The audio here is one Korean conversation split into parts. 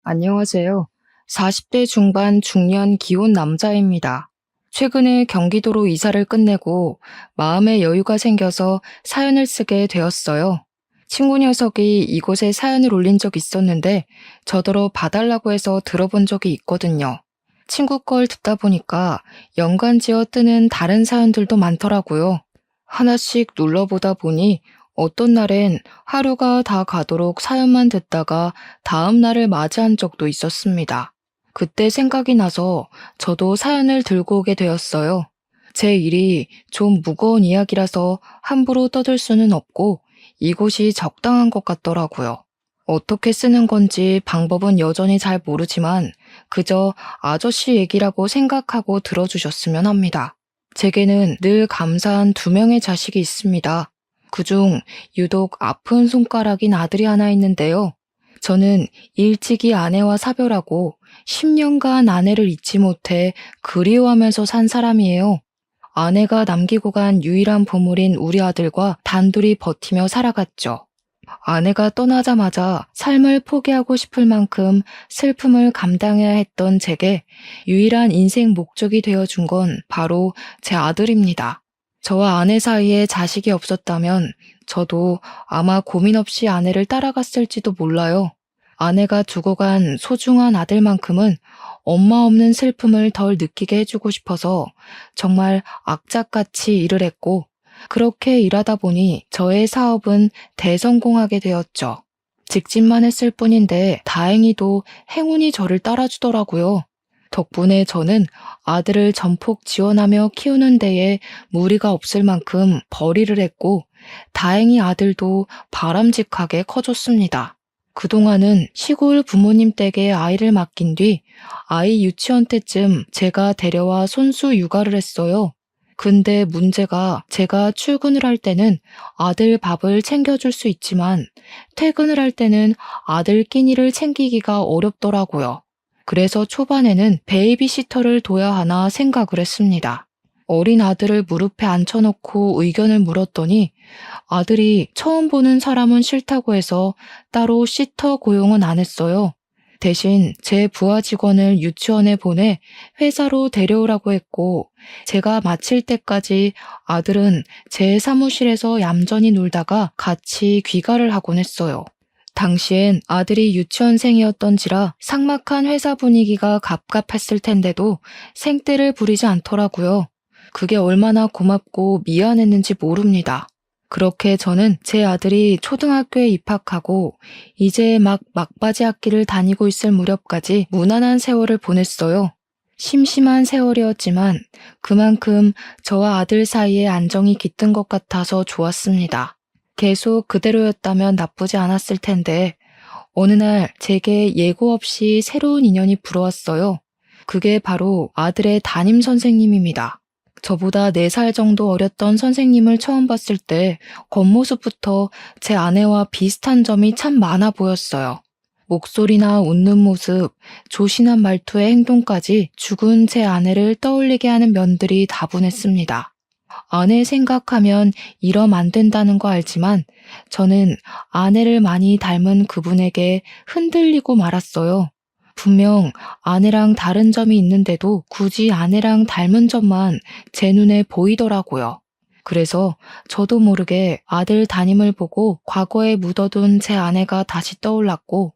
안녕하세요. 40대 중반 중년 기혼 남자입니다. 최근에 경기도로 이사를 끝내고 마음의 여유가 생겨서 사연을 쓰게 되었어요. 친구 녀석이 이곳에 사연을 올린 적 있었는데 저더러 봐달라고 해서 들어본 적이 있거든요. 친구 걸 듣다 보니까 연관지어 뜨는 다른 사연들도 많더라고요. 하나씩 눌러보다 보니 어떤 날엔 하루가 다 가도록 사연만 듣다가 다음 날을 맞이한 적도 있었습니다. 그때 생각이 나서 저도 사연을 들고 오게 되었어요. 제 일이 좀 무거운 이야기라서 함부로 떠들 수는 없고 이곳이 적당한 것 같더라고요. 어떻게 쓰는 건지 방법은 여전히 잘 모르지만 그저 아저씨 얘기라고 생각하고 들어주셨으면 합니다. 제게는 늘 감사한 두 명의 자식이 있습니다. 그중 유독 아픈 손가락인 아들이 하나 있는데요. 저는 일찍이 아내와 사별하고 10년간 아내를 잊지 못해 그리워하면서 산 사람이에요. 아내가 남기고 간 유일한 보물인 우리 아들과 단둘이 버티며 살아갔죠. 아내가 떠나자마자 삶을 포기하고 싶을 만큼 슬픔을 감당해야 했던 제게 유일한 인생 목적이 되어준 건 바로 제 아들입니다. 저와 아내 사이에 자식이 없었다면 저도 아마 고민 없이 아내를 따라갔을지도 몰라요. 아내가 두고 간 소중한 아들만큼은 엄마 없는 슬픔을 덜 느끼게 해주고 싶어서 정말 악착같이 일을 했고 그렇게 일하다 보니 저의 사업은 대성공하게 되었죠. 직진만 했을 뿐인데 다행히도 행운이 저를 따라주더라고요. 덕분에 저는 아들을 전폭 지원하며 키우는 데에 무리가 없을 만큼 벌이를 했고 다행히 아들도 바람직하게 커졌습니다. 그동안은 시골 부모님 댁에 아이를 맡긴 뒤 아이 유치원 때쯤 제가 데려와 손수 육아를 했어요. 근데 문제가 제가 출근을 할 때는 아들 밥을 챙겨줄 수 있지만 퇴근을 할 때는 아들 끼니를 챙기기가 어렵더라고요. 그래서 초반에는 베이비시터를 둬야 하나 생각을 했습니다. 어린 아들을 무릎에 앉혀놓고 의견을 물었더니 아들이 처음 보는 사람은 싫다고 해서 따로 시터 고용은 안 했어요. 대신 제 부하 직원을 유치원에 보내 회사로 데려오라고 했고 제가 마칠 때까지 아들은 제 사무실에서 얌전히 놀다가 같이 귀가를 하곤 했어요. 당시엔 아들이 유치원생이었던지라 삭막한 회사 분위기가 갑갑했을 텐데도 생떼를 부리지 않더라고요. 그게 얼마나 고맙고 미안했는지 모릅니다. 그렇게 저는 제 아들이 초등학교에 입학하고 이제 막 막바지 학기를 다니고 있을 무렵까지 무난한 세월을 보냈어요. 심심한 세월이었지만 그만큼 저와 아들 사이에 안정이 깃든 것 같아서 좋았습니다. 계속 그대로였다면 나쁘지 않았을 텐데 어느 날 제게 예고 없이 새로운 인연이 불어왔어요. 그게 바로 아들의 담임 선생님입니다. 저보다 4살 정도 어렸던 선생님을 처음 봤을 때 겉모습부터 제 아내와 비슷한 점이 참 많아 보였어요. 목소리나 웃는 모습, 조신한 말투의 행동까지 죽은 제 아내를 떠올리게 하는 면들이 다분했습니다. 아내 생각하면 이러면 안 된다는 거 알지만 저는 아내를 많이 닮은 그분에게 흔들리고 말았어요. 분명 아내랑 다른 점이 있는데도 굳이 아내랑 닮은 점만 제 눈에 보이더라고요. 그래서 저도 모르게 아들 담임을 보고 과거에 묻어둔 제 아내가 다시 떠올랐고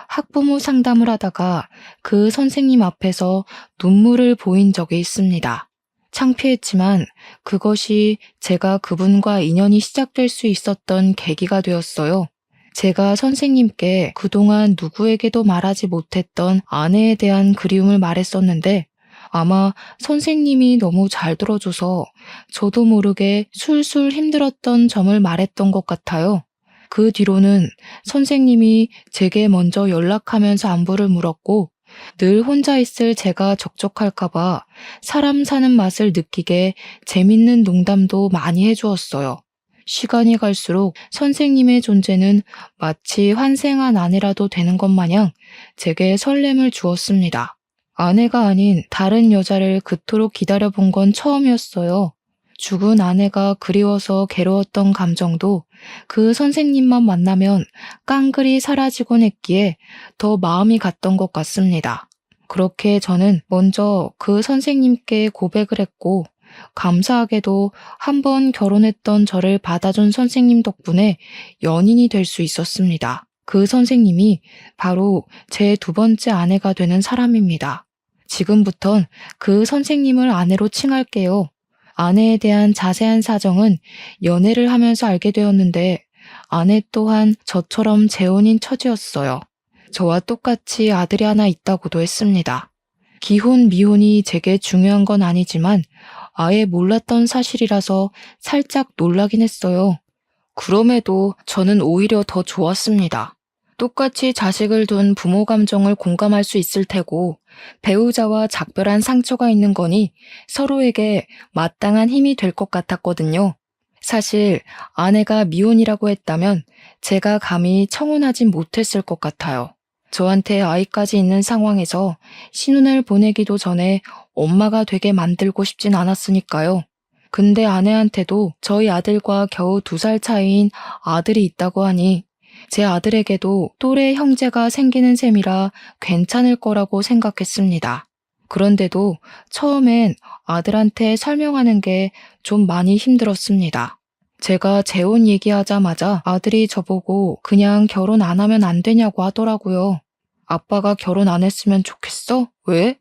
학부모 상담을 하다가 그 선생님 앞에서 눈물을 보인 적이 있습니다. 창피했지만 그것이 제가 그분과 인연이 시작될 수 있었던 계기가 되었어요. 제가 선생님께 그동안 누구에게도 말하지 못했던 아내에 대한 그리움을 말했었는데 아마 선생님이 너무 잘 들어줘서 저도 모르게 술술 힘들었던 점을 말했던 것 같아요. 그 뒤로는 선생님이 제게 먼저 연락하면서 안부를 물었고 늘 혼자 있을 제가 적적할까봐 사람 사는 맛을 느끼게 재밌는 농담도 많이 해주었어요. 시간이 갈수록 선생님의 존재는 마치 환생한 아내라도 되는 것 마냥 제게 설렘을 주었습니다. 아내가 아닌 다른 여자를 그토록 기다려본 건 처음이었어요. 죽은 아내가 그리워서 괴로웠던 감정도 그 선생님만 만나면 깡그리 사라지곤 했기에 더 마음이 갔던 것 같습니다. 그렇게 저는 먼저 그 선생님께 고백을 했고, 감사하게도 한 번 결혼했던 저를 받아준 선생님 덕분에 연인이 될 수 있었습니다. 그 선생님이 바로 제 두 번째 아내가 되는 사람입니다. 지금부턴 그 선생님을 아내로 칭할게요. 아내에 대한 자세한 사정은 연애를 하면서 알게 되었는데, 아내 또한 저처럼 재혼인 처지였어요. 저와 똑같이 아들이 하나 있다고도 했습니다. 기혼, 미혼이 제게 중요한 건 아니지만 아예 몰랐던 사실이라서 살짝 놀라긴 했어요. 그럼에도 저는 오히려 더 좋았습니다. 똑같이 자식을 둔 부모 감정을 공감할 수 있을 테고, 배우자와 작별한 상처가 있는 거니 서로에게 마땅한 힘이 될 것 같았거든요. 사실 아내가 미혼이라고 했다면 제가 감히 청혼하진 못했을 것 같아요. 저한테 아이까지 있는 상황에서 신혼을 보내기도 전에 엄마가 되게 만들고 싶진 않았으니까요. 근데 아내한테도 저희 아들과 겨우 2살 차이인 아들이 있다고 하니 제 아들에게도 또래 형제가 생기는 셈이라 괜찮을 거라고 생각했습니다. 그런데도 처음엔 아들한테 설명하는 게 좀 많이 힘들었습니다. 제가 재혼 얘기하자마자 아들이 저보고 그냥 결혼 안 하면 안 되냐고 하더라고요. 아빠가 결혼 안 했으면 좋겠어? 왜?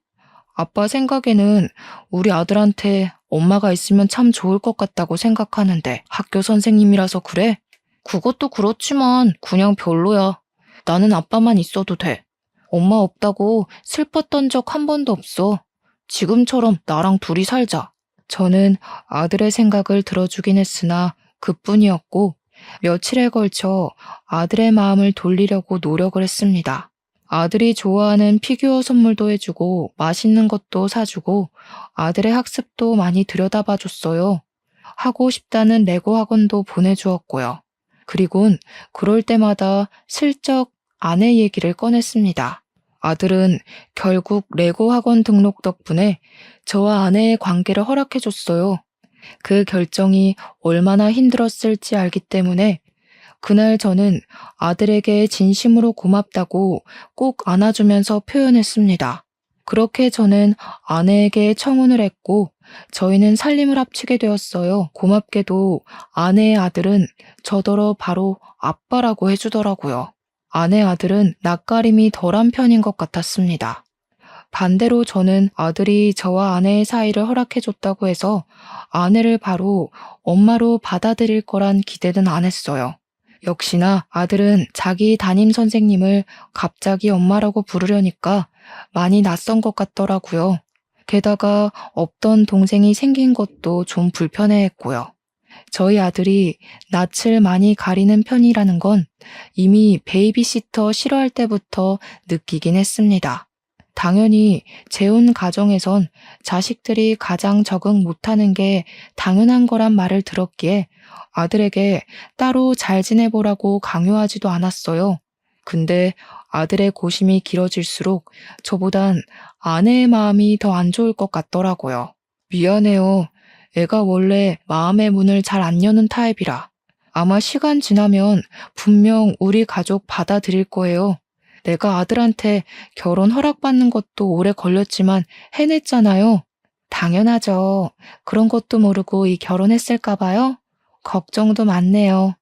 아빠 생각에는 우리 아들한테 엄마가 있으면 참 좋을 것 같다고 생각하는데 학교 선생님이라서 그래? 그것도 그렇지만 그냥 별로야. 나는 아빠만 있어도 돼. 엄마 없다고 슬펐던 적 한 번도 없어. 지금처럼 나랑 둘이 살자. 저는 아들의 생각을 들어주긴 했으나 그뿐이었고, 며칠에 걸쳐 아들의 마음을 돌리려고 노력을 했습니다. 아들이 좋아하는 피규어 선물도 해주고 맛있는 것도 사주고 아들의 학습도 많이 들여다봐줬어요. 하고 싶다는 레고 학원도 보내주었고요. 그리곤 그럴 때마다 슬쩍 아내 얘기를 꺼냈습니다. 아들은 결국 레고 학원 등록 덕분에 저와 아내의 관계를 허락해줬어요. 그 결정이 얼마나 힘들었을지 알기 때문에 그날 저는 아들에게 진심으로 고맙다고 꼭 안아주면서 표현했습니다. 그렇게 저는 아내에게 청혼을 했고 저희는 살림을 합치게 되었어요. 고맙게도 아내의 아들은 저더러 바로 아빠라고 해주더라고요. 아내 아들은 낯가림이 덜한 편인 것 같았습니다. 반대로 저는 아들이 저와 아내의 사이를 허락해줬다고 해서 아내를 바로 엄마로 받아들일 거란 기대는 안 했어요. 역시나 아들은 자기 담임 선생님을 갑자기 엄마라고 부르려니까 많이 낯선 것 같더라고요. 게다가 없던 동생이 생긴 것도 좀 불편해했고요. 저희 아들이 낯을 많이 가리는 편이라는 건 이미 베이비시터 싫어할 때부터 느끼긴 했습니다. 당연히 재혼 가정에선 자식들이 가장 적응 못하는 게 당연한 거란 말을 들었기에 아들에게 따로 잘 지내보라고 강요하지도 않았어요. 근데 아들의 고심이 길어질수록 저보단 아내의 마음이 더 안 좋을 것 같더라고요. 미안해요. 애가 원래 마음의 문을 잘 안 여는 타입이라. 아마 시간 지나면 분명 우리 가족 받아들일 거예요. 내가 아들한테 결혼 허락받는 것도 오래 걸렸지만 해냈잖아요. 당연하죠. 그런 것도 모르고 이 결혼했을까 봐요. 걱정도 많네요.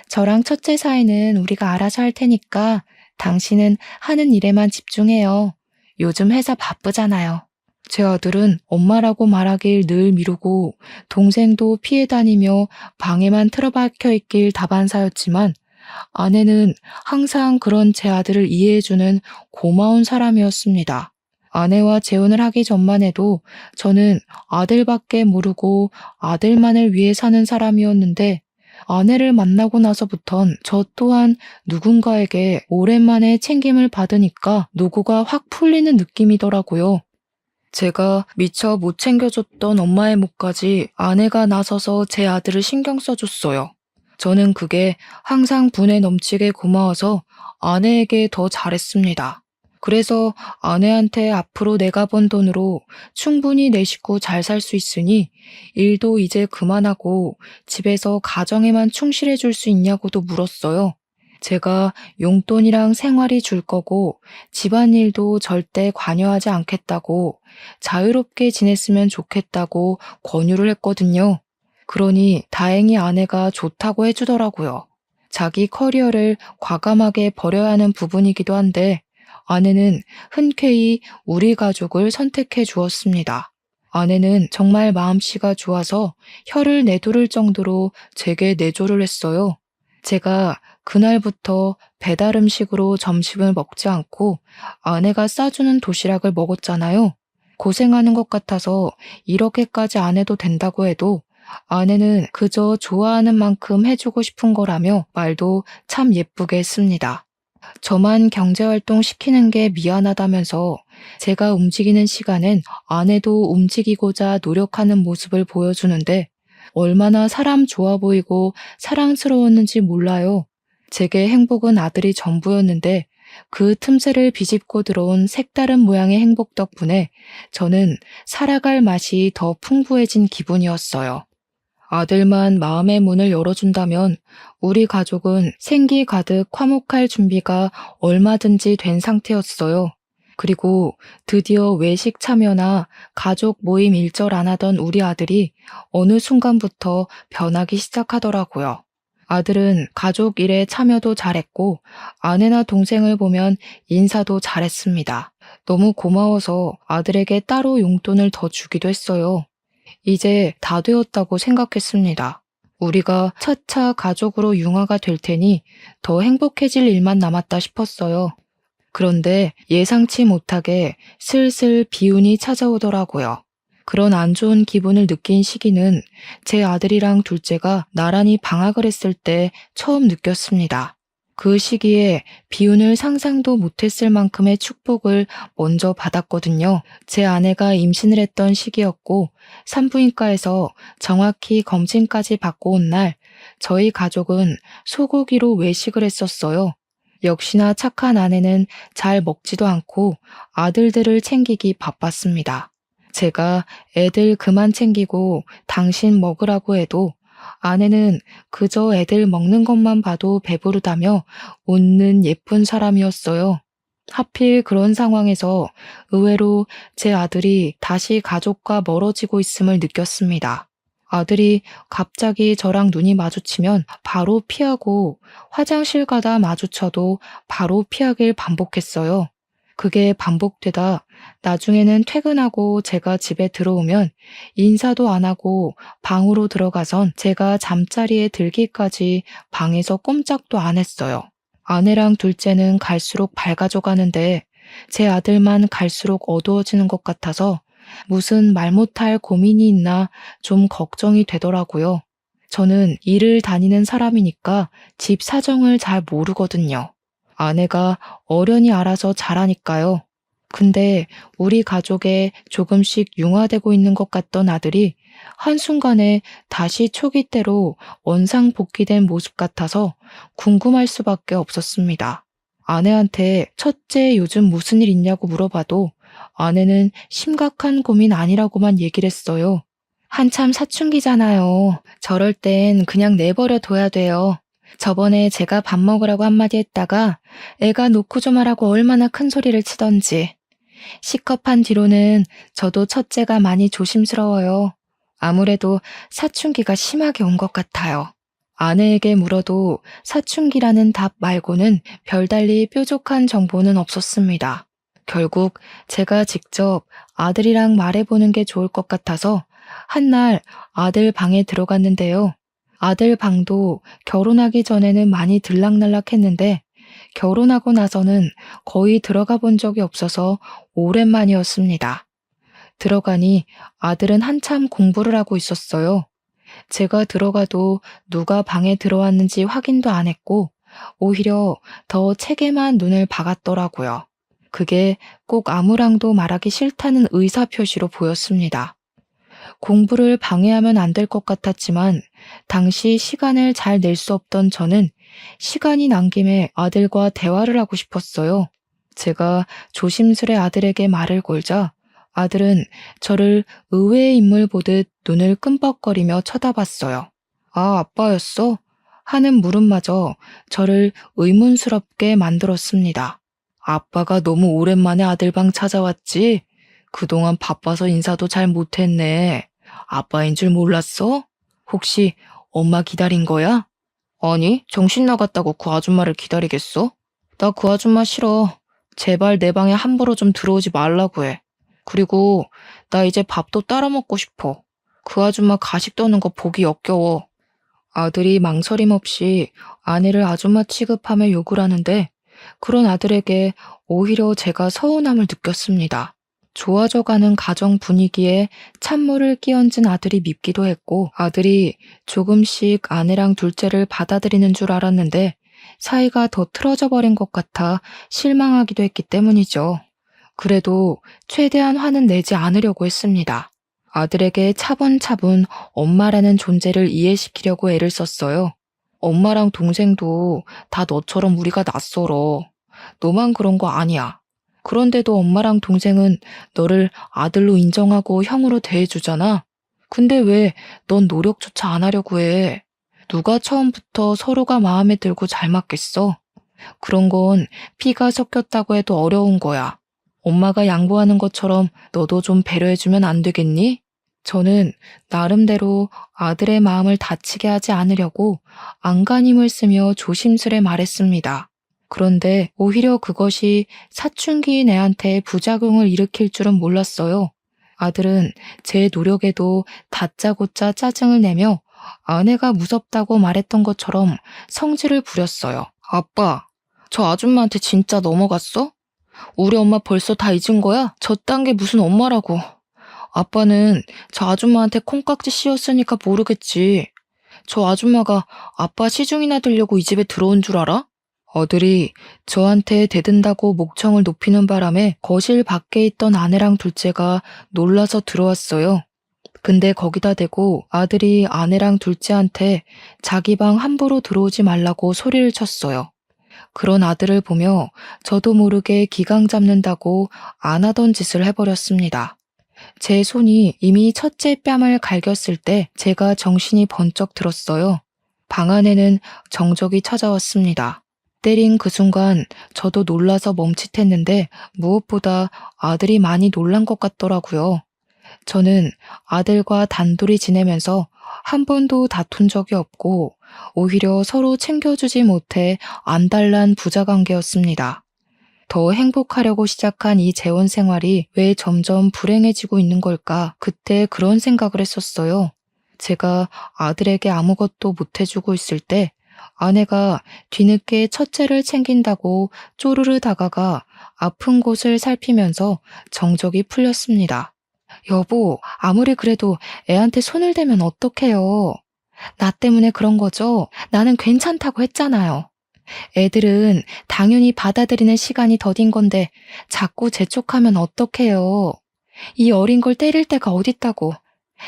저랑 첫째 사이는 우리가 알아서 할 테니까 당신은 하는 일에만 집중해요. 요즘 회사 바쁘잖아요. 제 아들은 엄마라고 말하길 늘 미루고 동생도 피해 다니며 방에만 틀어박혀 있길 다반사였지만 아내는 항상 그런 제 아들을 이해해주는 고마운 사람이었습니다. 아내와 재혼을 하기 전만 해도 저는 아들밖에 모르고 아들만을 위해 사는 사람이었는데 아내를 만나고 나서부턴 저 또한 누군가에게 오랜만에 챙김을 받으니까 노고가 확 풀리는 느낌이더라고요. 제가 미처 못 챙겨줬던 엄마의 몫까지 아내가 나서서 제 아들을 신경 써줬어요. 저는 그게 항상 분에 넘치게 고마워서 아내에게 더 잘했습니다. 그래서 아내한테 앞으로 내가 번 돈으로 충분히 내 식구 잘 살 수 있으니 일도 이제 그만하고 집에서 가정에만 충실해 줄 수 있냐고도 물었어요. 제가 용돈이랑 생활이 줄 거고 집안일도 절대 관여하지 않겠다고 자유롭게 지냈으면 좋겠다고 권유를 했거든요. 그러니 다행히 아내가 좋다고 해주더라고요. 자기 커리어를 과감하게 버려야 하는 부분이기도 한데 아내는 흔쾌히 우리 가족을 선택해 주었습니다. 아내는 정말 마음씨가 좋아서 혀를 내두를 정도로 제게 내조를 했어요. 제가 그날부터 배달 음식으로 점심을 먹지 않고 아내가 싸주는 도시락을 먹었잖아요. 고생하는 것 같아서 이렇게까지 안 해도 된다고 해도 아내는 그저 좋아하는 만큼 해주고 싶은 거라며 말도 참 예쁘게 했습니다. 저만 경제활동 시키는 게 미안하다면서 제가 움직이는 시간엔 아내도 움직이고자 노력하는 모습을 보여주는데 얼마나 사람 좋아 보이고 사랑스러웠는지 몰라요. 제게 행복은 아들이 전부였는데 그 틈새를 비집고 들어온 색다른 모양의 행복 덕분에 저는 살아갈 맛이 더 풍부해진 기분이었어요. 아들만 마음의 문을 열어준다면 우리 가족은 생기 가득 화목할 준비가 얼마든지 된 상태였어요. 그리고 드디어 외식 참여나 가족 모임 일절 안 하던 우리 아들이 어느 순간부터 변하기 시작하더라고요. 아들은 가족 일에 참여도 잘했고 아내나 동생을 보면 인사도 잘했습니다. 너무 고마워서 아들에게 따로 용돈을 더 주기도 했어요. 이제 다 되었다고 생각했습니다. 우리가 차차 가족으로 융화가 될 테니 더 행복해질 일만 남았다 싶었어요. 그런데 예상치 못하게 슬슬 비운이 찾아오더라고요. 그런 안 좋은 기분을 느낀 시기는 제 아들이랑 둘째가 나란히 방학을 했을 때 처음 느꼈습니다. 그 시기에 비운을 상상도 못했을 만큼의 축복을 먼저 받았거든요. 제 아내가 임신을 했던 시기였고 산부인과에서 정확히 검진까지 받고 온 날 저희 가족은 소고기로 외식을 했었어요. 역시나 착한 아내는 잘 먹지도 않고 아들들을 챙기기 바빴습니다. 제가 애들 그만 챙기고 당신 먹으라고 해도 아내는 그저 애들 먹는 것만 봐도 배부르다며 웃는 예쁜 사람이었어요. 하필 그런 상황에서 의외로 제 아들이 다시 가족과 멀어지고 있음을 느꼈습니다. 아들이 갑자기 저랑 눈이 마주치면 바로 피하고 화장실 가다 마주쳐도 바로 피하길 반복했어요. 그게 반복되다 나중에는 퇴근하고 제가 집에 들어오면 인사도 안 하고 방으로 들어가선 제가 잠자리에 들기까지 방에서 꼼짝도 안 했어요. 아내랑 둘째는 갈수록 밝아져 가는데 제 아들만 갈수록 어두워지는 것 같아서 무슨 말 못할 고민이 있나 좀 걱정이 되더라고요. 저는 일을 다니는 사람이니까 집 사정을 잘 모르거든요. 아내가 어련히 알아서 잘하니까요. 근데 우리 가족에 조금씩 융화되고 있는 것 같던 아들이 한순간에 다시 초기 때로 원상복귀된 모습 같아서 궁금할 수밖에 없었습니다. 아내한테 첫째 요즘 무슨 일 있냐고 물어봐도 아내는 심각한 고민 아니라고만 얘기를 했어요. 한참 사춘기잖아요. 저럴 땐 그냥 내버려 둬야 돼요. 저번에 제가 밥 먹으라고 한마디 했다가 애가 놓고 좀 하라고 얼마나 큰 소리를 치던지. 시컵한 뒤로는 저도 첫째가 많이 조심스러워요. 아무래도 사춘기가 심하게 온 것 같아요. 아내에게 물어도 사춘기라는 답 말고는 별달리 뾰족한 정보는 없었습니다. 결국 제가 직접 아들이랑 말해보는 게 좋을 것 같아서 한날 아들 방에 들어갔는데요. 아들 방도 결혼하기 전에는 많이 들락날락했는데 결혼하고 나서는 거의 들어가 본 적이 없어서 오랜만이었습니다. 들어가니 아들은 한참 공부를 하고 있었어요. 제가 들어가도 누가 방에 들어왔는지 확인도 안 했고 오히려 더 책에만 눈을 박았더라고요. 그게 꼭 아무랑도 말하기 싫다는 의사표시로 보였습니다. 공부를 방해하면 안 될 것 같았지만 당시 시간을 잘 낼 수 없던 저는 시간이 난 김에 아들과 대화를 하고 싶었어요. 제가 조심스레 아들에게 말을 걸자 아들은 저를 의외의 인물 보듯 눈을 끔뻑거리며 쳐다봤어요. 아, 아빠였어? 하는 물음마저 저를 의문스럽게 만들었습니다. 아빠가 너무 오랜만에 아들 방 찾아왔지? 그동안 바빠서 인사도 잘 못했네. 아빠인 줄 몰랐어? 혹시 엄마 기다린 거야? 아니, 정신 나갔다고 그 아줌마를 기다리겠어? 나 그 아줌마 싫어. 제발 내 방에 함부로 좀 들어오지 말라고 해. 그리고 나 이제 밥도 따라 먹고 싶어. 그 아줌마 가식 떠는 거 보기 역겨워. 아들이 망설임 없이 아내를 아줌마 취급하며 욕을 하는데 그런 아들에게 오히려 제가 서운함을 느꼈습니다. 좋아져가는 가정 분위기에 찬물을 끼얹은 아들이 밉기도 했고 아들이 조금씩 아내랑 둘째를 받아들이는 줄 알았는데 사이가 더 틀어져 버린 것 같아 실망하기도 했기 때문이죠. 그래도 최대한 화는 내지 않으려고 했습니다. 아들에게 차분차분 엄마라는 존재를 이해시키려고 애를 썼어요. 엄마랑 동생도 다 너처럼 우리가 낯설어. 너만 그런 거 아니야. 그런데도 엄마랑 동생은 너를 아들로 인정하고 형으로 대해주잖아. 근데 왜 넌 노력조차 안 하려고 해? 누가 처음부터 서로가 마음에 들고 잘 맞겠어? 그런 건 피가 섞였다고 해도 어려운 거야. 엄마가 양보하는 것처럼 너도 좀 배려해주면 안 되겠니? 저는 나름대로 아들의 마음을 다치게 하지 않으려고 안간힘을 쓰며 조심스레 말했습니다. 그런데 오히려 그것이 사춘기인 애한테 부작용을 일으킬 줄은 몰랐어요. 아들은 제 노력에도 다짜고짜 짜증을 내며 아내가 무섭다고 말했던 것처럼 성질을 부렸어요. 아빠, 저 아줌마한테 진짜 넘어갔어? 우리 엄마 벌써 다 잊은 거야? 저딴 게 무슨 엄마라고. 아빠는 저 아줌마한테 콩깍지 씌웠으니까 모르겠지. 저 아줌마가 아빠 시중이나 들려고 이 집에 들어온 줄 알아? 아들이 저한테 대든다고 목청을 높이는 바람에 거실 밖에 있던 아내랑 둘째가 놀라서 들어왔어요. 근데 거기다 대고 아들이 아내랑 둘째한테 자기 방 함부로 들어오지 말라고 소리를 쳤어요. 그런 아들을 보며 저도 모르게 기강 잡는다고 안 하던 짓을 해버렸습니다. 제 손이 이미 첫째 뺨을 갈겼을 때 제가 정신이 번쩍 들었어요. 방 안에는 정적이 찾아왔습니다. 때린 그 순간 저도 놀라서 멈칫했는데 무엇보다 아들이 많이 놀란 것 같더라고요. 저는 아들과 단둘이 지내면서 한 번도 다툰 적이 없고 오히려 서로 챙겨주지 못해 안달난 부자관계였습니다. 더 행복하려고 시작한 이 재혼 생활이 왜 점점 불행해지고 있는 걸까? 그때 그런 생각을 했었어요. 제가 아들에게 아무것도 못해주고 있을 때 아내가 뒤늦게 첫째를 챙긴다고 쪼르르 다가가 아픈 곳을 살피면서 정적이 풀렸습니다. 여보, 아무리 그래도 애한테 손을 대면 어떡해요? 나 때문에 그런 거죠? 나는 괜찮다고 했잖아요. 애들은 당연히 받아들이는 시간이 더딘 건데 자꾸 재촉하면 어떡해요? 이 어린 걸 때릴 데가 어딨다고.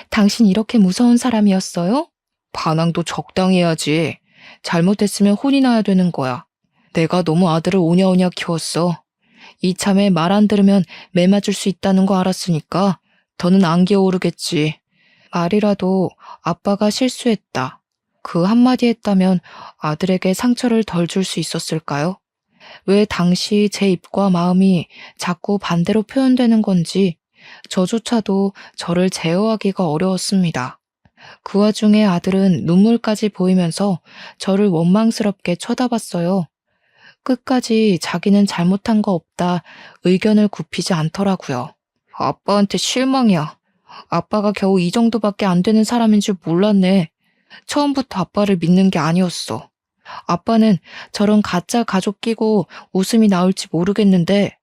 당신 이렇게 무서운 사람이었어요? 반항도 적당히 해야지. 잘못했으면 혼이 나야 되는 거야. 내가 너무 아들을 오냐오냐 키웠어. 이참에 말 안 들으면 매 맞을 수 있다는 거 알았으니까 더는 안 기어오르겠지. 말이라도 아빠가 실수했다. 그 한마디 했다면 아들에게 상처를 덜 줄 수 있었을까요? 왜 당시 제 입과 마음이 자꾸 반대로 표현되는 건지 저조차도 저를 제어하기가 어려웠습니다. 그 와중에 아들은 눈물까지 보이면서 저를 원망스럽게 쳐다봤어요. 끝까지 자기는 잘못한 거 없다 의견을 굽히지 않더라고요. 아빠한테 실망이야. 아빠가 겨우 이 정도밖에 안 되는 사람인 줄 몰랐네. 처음부터 아빠를 믿는 게 아니었어. 아빠는 저런 가짜 가족 끼고 웃음이 나올지 모르겠는데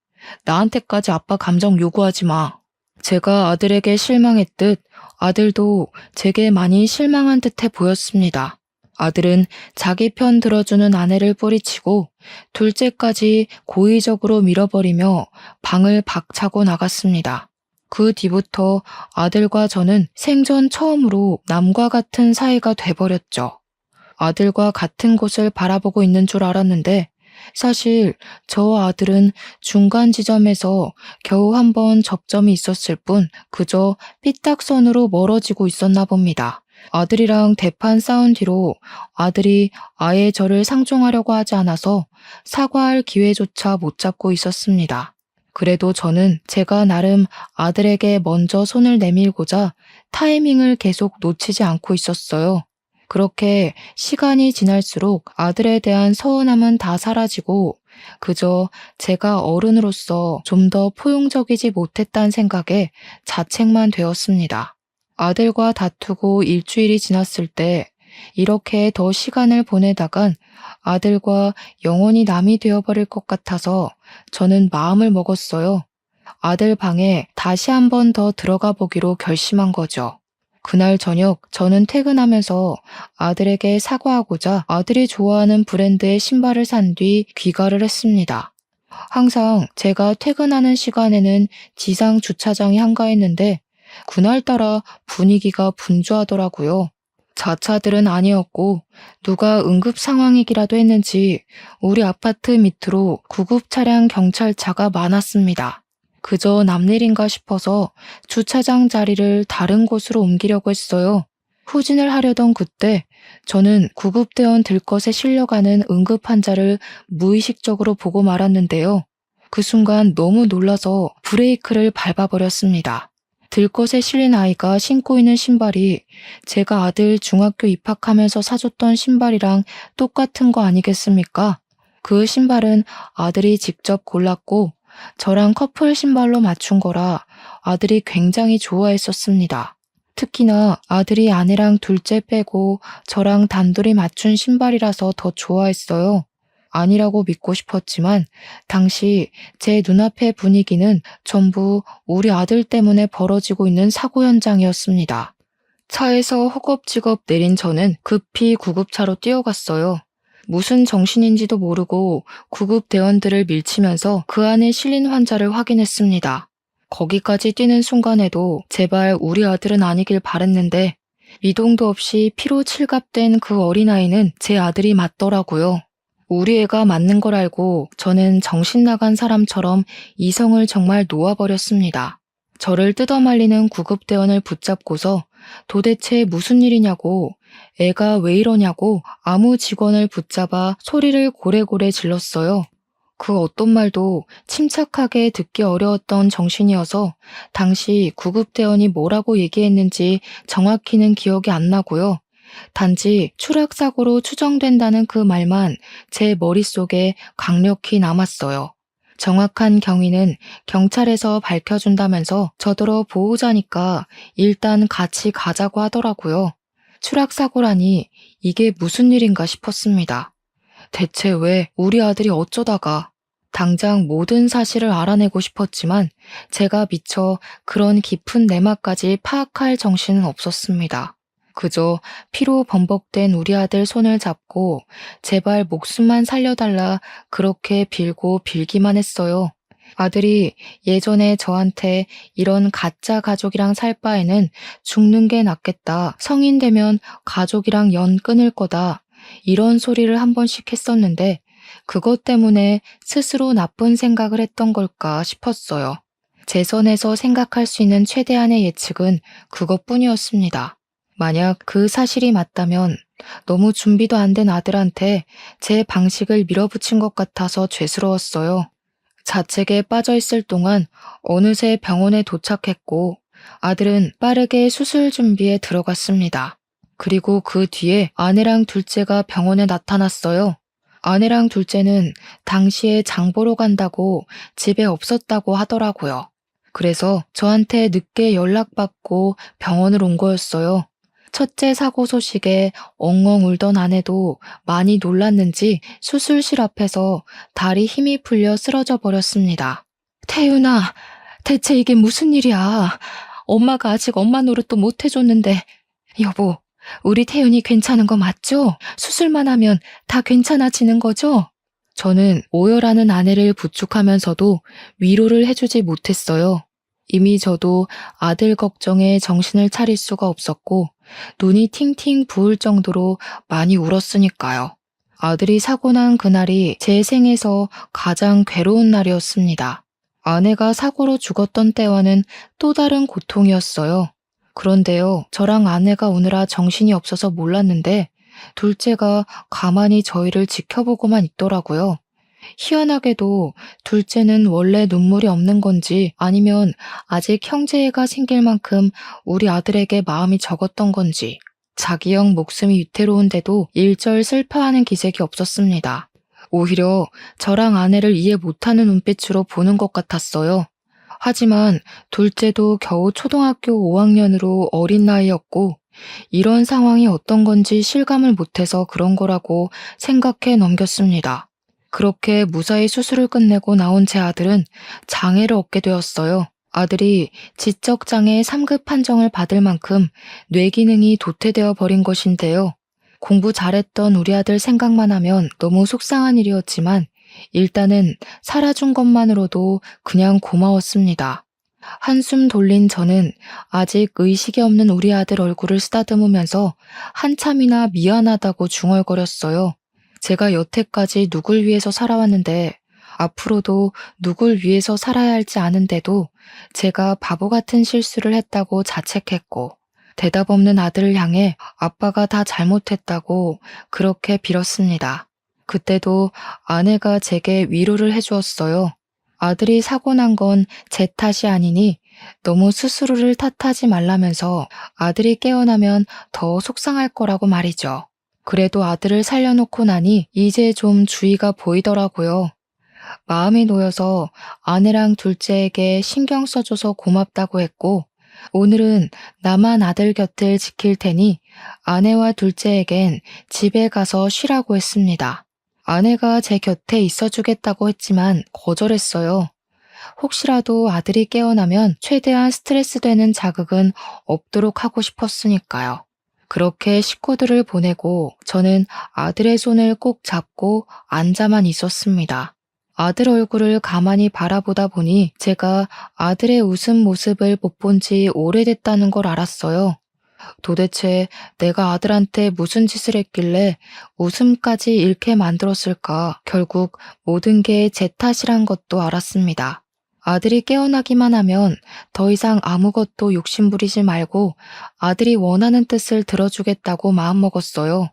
나한테까지 아빠 감정 요구하지 마. 제가 아들에게 실망했듯 아들도 제게 많이 실망한 듯해 보였습니다. 아들은 자기 편 들어주는 아내를 뿌리치고 둘째까지 고의적으로 밀어버리며 방을 박차고 나갔습니다. 그 뒤부터 아들과 저는 생전 처음으로 남과 같은 사이가 돼버렸죠. 아들과 같은 곳을 바라보고 있는 줄 알았는데 사실 저 아들은 중간 지점에서 겨우 한 번 접점이 있었을 뿐 그저 삐딱선으로 멀어지고 있었나 봅니다. 아들이랑 대판 싸운 뒤로 아들이 아예 저를 상종하려고 하지 않아서 사과할 기회조차 못 잡고 있었습니다. 그래도 저는 제가 나름 아들에게 먼저 손을 내밀고자 타이밍을 계속 놓치지 않고 있었어요. 그렇게 시간이 지날수록 아들에 대한 서운함은 다 사라지고 그저 제가 어른으로서 좀 더 포용적이지 못했다는 생각에 자책만 되었습니다. 아들과 다투고 일주일이 지났을 때 이렇게 더 시간을 보내다간 아들과 영원히 남이 되어버릴 것 같아서 저는 마음을 먹었어요. 아들 방에 다시 한 번 더 들어가 보기로 결심한 거죠. 그날 저녁 저는 퇴근하면서 아들에게 사과하고자 아들이 좋아하는 브랜드의 신발을 산 뒤 귀가를 했습니다. 항상 제가 퇴근하는 시간에는 지상 주차장이 한가했는데 그날따라 분위기가 분주하더라고요. 자차들은 아니었고 누가 응급 상황이기라도 했는지 우리 아파트 밑으로 구급 차량 경찰차가 많았습니다. 그저 남일인가 싶어서 주차장 자리를 다른 곳으로 옮기려고 했어요. 후진을 하려던 그때 저는 구급대원 들것에 실려가는 응급 환자를 무의식적으로 보고 말았는데요. 그 순간 너무 놀라서 브레이크를 밟아버렸습니다. 들것에 실린 아이가 신고 있는 신발이 제가 아들 중학교 입학하면서 사줬던 신발이랑 똑같은 거 아니겠습니까? 그 신발은 아들이 직접 골랐고 저랑 커플 신발로 맞춘 거라 아들이 굉장히 좋아했었습니다. 특히나 아들이 아내랑 둘째 빼고 저랑 단둘이 맞춘 신발이라서 더 좋아했어요. 아니라고 믿고 싶었지만 당시 제 눈앞의 분위기는 전부 우리 아들 때문에 벌어지고 있는 사고 현장이었습니다. 차에서 허겁지겁 내린 저는 급히 구급차로 뛰어갔어요. 무슨 정신인지도 모르고 구급대원들을 밀치면서 그 안에 실린 환자를 확인했습니다. 거기까지 뛰는 순간에도 제발 우리 아들은 아니길 바랬는데 미동도 없이 피로 칠갑된 그 어린아이는 제 아들이 맞더라고요. 우리 애가 맞는 걸 알고 저는 정신 나간 사람처럼 이성을 정말 놓아버렸습니다. 저를 뜯어말리는 구급대원을 붙잡고서 도대체 무슨 일이냐고, 애가 왜 이러냐고 아무 직원을 붙잡아 소리를 고래고래 질렀어요. 그 어떤 말도 침착하게 듣기 어려웠던 정신이어서 당시 구급대원이 뭐라고 얘기했는지 정확히는 기억이 안 나고요. 단지 추락사고로 추정된다는 그 말만 제 머릿속에 강력히 남았어요. 정확한 경위는 경찰에서 밝혀준다면서 저더러 보호자니까 일단 같이 가자고 하더라고요. 추락사고라니 이게 무슨 일인가 싶었습니다. 대체 왜 우리 아들이 어쩌다가 당장 모든 사실을 알아내고 싶었지만 제가 미처 그런 깊은 내막까지 파악할 정신은 없었습니다. 그저 피로 범벅된 우리 아들 손을 잡고 제발 목숨만 살려달라 그렇게 빌고 빌기만 했어요. 아들이 예전에 저한테 이런 가짜 가족이랑 살 바에는 죽는 게 낫겠다. 성인 되면 가족이랑 연 끊을 거다. 이런 소리를 한 번씩 했었는데 그것 때문에 스스로 나쁜 생각을 했던 걸까 싶었어요. 제 선에서 생각할 수 있는 최대한의 예측은 그것뿐이었습니다. 만약 그 사실이 맞다면 너무 준비도 안 된 아들한테 제 방식을 밀어붙인 것 같아서 죄스러웠어요. 자책에 빠져 있을 동안 어느새 병원에 도착했고 아들은 빠르게 수술 준비에 들어갔습니다. 그리고 그 뒤에 아내랑 둘째가 병원에 나타났어요. 아내랑 둘째는 당시에 장 보러 간다고 집에 없었다고 하더라고요. 그래서 저한테 늦게 연락받고 병원을 온 거였어요. 첫째 사고 소식에 엉엉 울던 아내도 많이 놀랐는지 수술실 앞에서 다리 힘이 풀려 쓰러져 버렸습니다. 태윤아, 대체 이게 무슨 일이야? 엄마가 아직 엄마 노릇도 못 해줬는데. 여보, 우리 태윤이 괜찮은 거 맞죠? 수술만 하면 다 괜찮아지는 거죠? 저는 오열하는 아내를 부축하면서도 위로를 해주지 못했어요. 이미 저도 아들 걱정에 정신을 차릴 수가 없었고 눈이 팅팅 부을 정도로 많이 울었으니까요. 아들이 사고 난 그날이 제 생에서 가장 괴로운 날이었습니다. 아내가 사고로 죽었던 때와는 또 다른 고통이었어요. 그런데요, 저랑 아내가 오느라 정신이 없어서 몰랐는데, 둘째가 가만히 저희를 지켜보고만 있더라고요. 희한하게도 둘째는 원래 눈물이 없는 건지 아니면 아직 형제애가 생길 만큼 우리 아들에게 마음이 적었던 건지 자기 형 목숨이 위태로운데도 일절 슬퍼하는 기색이 없었습니다. 오히려 저랑 아내를 이해 못하는 눈빛으로 보는 것 같았어요. 하지만 둘째도 겨우 초등학교 5학년으로 어린 나이였고 이런 상황이 어떤 건지 실감을 못해서 그런 거라고 생각해 넘겼습니다. 그렇게 무사히 수술을 끝내고 나온 제 아들은 장애를 얻게 되었어요. 아들이 지적장애 3급 판정을 받을 만큼 뇌기능이 도태되어 버린 것인데요. 공부 잘했던 우리 아들 생각만 하면 너무 속상한 일이었지만 일단은 살아준 것만으로도 그냥 고마웠습니다. 한숨 돌린 저는 아직 의식이 없는 우리 아들 얼굴을 쓰다듬으면서 한참이나 미안하다고 중얼거렸어요. 제가 여태까지 누굴 위해서 살아왔는데 앞으로도 누굴 위해서 살아야 할지 아는데도 제가 바보 같은 실수를 했다고 자책했고 대답 없는 아들을 향해 아빠가 다 잘못했다고 그렇게 빌었습니다. 그때도 아내가 제게 위로를 해주었어요. 아들이 사고 난 건 제 탓이 아니니 너무 스스로를 탓하지 말라면서 아들이 깨어나면 더 속상할 거라고 말이죠. 그래도 아들을 살려놓고 나니 이제 좀 주의가 보이더라고요. 마음이 놓여서 아내랑 둘째에게 신경 써줘서 고맙다고 했고 오늘은 나만 아들 곁을 지킬 테니 아내와 둘째에겐 집에 가서 쉬라고 했습니다. 아내가 제 곁에 있어주겠다고 했지만 거절했어요. 혹시라도 아들이 깨어나면 최대한 스트레스 되는 자극은 없도록 하고 싶었으니까요. 그렇게 식구들을 보내고 저는 아들의 손을 꼭 잡고 앉아만 있었습니다. 아들 얼굴을 가만히 바라보다 보니 제가 아들의 웃음 모습을 못 본 지 오래됐다는 걸 알았어요. 도대체 내가 아들한테 무슨 짓을 했길래 웃음까지 잃게 만들었을까? 결국 모든 게 제 탓이란 것도 알았습니다. 아들이 깨어나기만 하면 더 이상 아무것도 욕심부리지 말고 아들이 원하는 뜻을 들어주겠다고 마음먹었어요.